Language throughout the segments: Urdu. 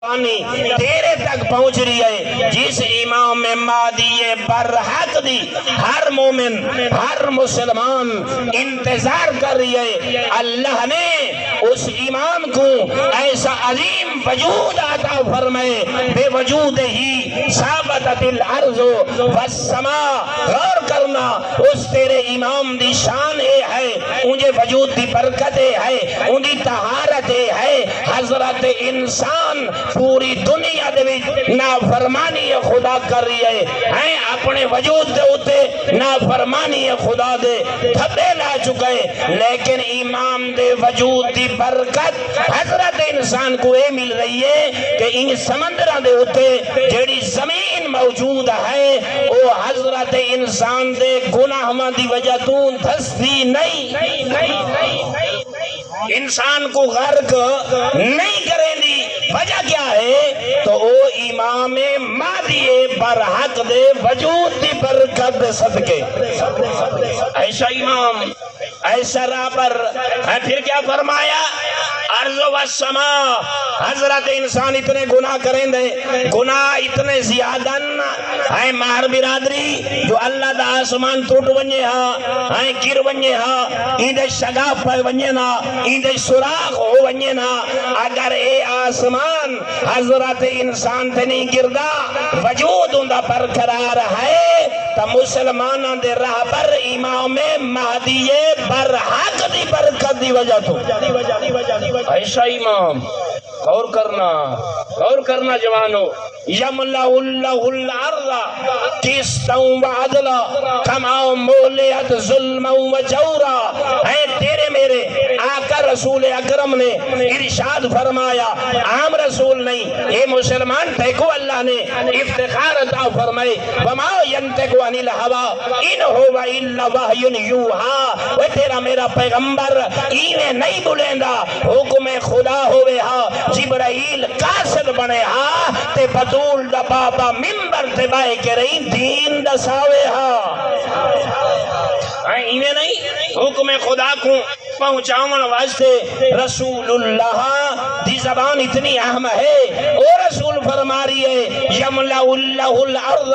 تیرے تک پہنچ رہی ہے جس امام مہدی برحق دی ہر مومن ہر مسلمان انتظار کر رہی ہے۔ اللہ نے اس امام کو ایسا عظیم وجود عطا فرمائے، بے وجود ہی ثابتت الارض والسماء۔ غور کرنا، اس تیرے امام دی شان ہے، انجھے وجود دی برکت ہے، انجھے طہارت ہے۔ حضرت انسان پوری دنیا دے وچ نافرمانی خدا کر رہی ہے، اپنے وجود دے اوتے نافرمانی خدا دے دھبے لا چکے، لیکن امام دے وجود دی برکت حضرت انسان کو یہ مل رہی ہے کہ ان سمندروں دے اوتے جیڑی زمین موجود ہے وہ حضرت انسان دے گناہاں دی وجہ تو دھستی نہیں، انسان کو غرق نہیں کریں دی۔ وجہ کیا ہے؟ تو وہ امام مہدی برحق دے وجود دی برکت صدقے، ایسا امام ایسا راہ پر ہے۔ پھر کیا فرمایا؟ ارض و السماء، حضرت انسان اتنے گناہ کریں دے، گناہ اتنے زیادہ ہے مار برادری جو اللہ دا آسمان ٹوٹ ونجے ہاں، گر ونجے ہاں، ایندے شگاف پہ ونجے نا، ایندے سراغ ہو ونجے نا۔ اگر اے آسمان حضرت انسان تے نہیں گردا، وجود اندہ برقرار ہے، تو مسلمانوں دے راہ پر امام مہدی برحق دی برکت دی وجہ تو ایسا امام۔ غور کرنا جوانو، یملأ اللہ الارض قسطا وعدلا کما مولئت ظلما وجورا۔ اے تیرے میرے آقا رسول اکرم نے ارشاد فرمایا، عام رسول نہیں، اے مسلمان تیکو اللہ نے افتخار عطا فرمائے، وما ینطق عن الہوی ان ہوا الا وحی یوحی۔ وہ تیرا میرا پیغمبر ایویں نہیں بولیندا، حکم خدا ہوئے ہاں، جبرائیل قاصد بنے ہاں، تے بطول دا بابا ممبر تے بائے کے رہی دین دا ساوے ہاں۔ ایویں نہیں، حکم خدا کو پہنچاون واسطے رسول اللہ دی زبان اتنی اہم ہے۔ او رسول فرما رہی ہے، یملأ اللہ الارض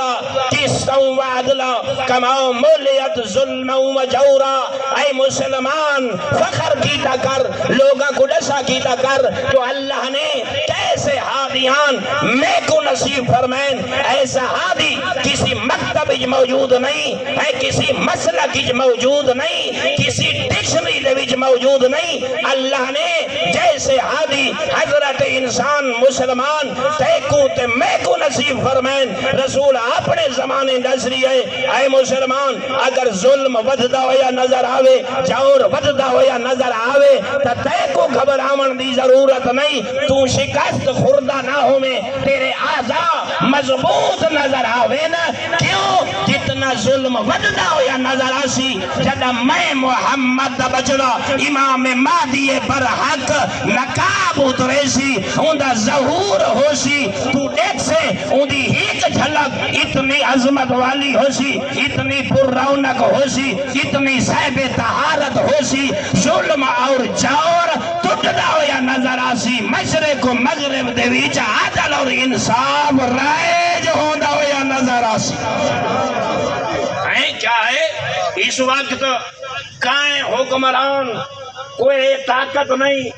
قسطا وعدلا کما مولئت ظلما وجورا۔ اے مسلمان فخر کیتا کر، لوگاں کو ڈسا کیتا کر، تو اللہ نے کیسے ہادیان میں کو نصیب فرمائیں۔ ایسا ہادی کسی مکتب موجود نہیں ہے، کسی مسلک موجود نہیں، کسی ڈکشنری دے وچ موجود نہیں۔ اللہ نے جیسے ہادی حضرت انسان مسلمان تیکو تے میں کو نصیب فرمائیں۔ رسول اپنے زمانے دس رہی ہے، اے مسلمان اگر ظلم وددا ہویا نظر آوے، جور وددا ہویا نظر آوے، تو تیکو گھبراون دی ضرورت نہیں، تو شکست خوردہ نہ ہوئے، تیرے اعضاء مضبوط نظر آوے نا۔ کیوں؟ جتنا ظلم وددا ہویا نظر آسی، جدہ میں محمد دا بچنا امام مہدی برحق نقاب اترے سی، اندہ ظہور ہو سی، تو دیکھ سے اندھی ایک جھلک اتنی عظمت والی ہو سی، اتنی پر رونق ہو سی، اتنی صاحب طہارت ہو سی، ظلم اور جور ٹوٹدا ہویا نظر آسی، مشرق و مغرب دے وچ عدل اور انصاف رائج ہوندا ہویا نظر آسی۔ کیا ہے اس وقت کائیں حکمران، کوئی طاقت نہیں،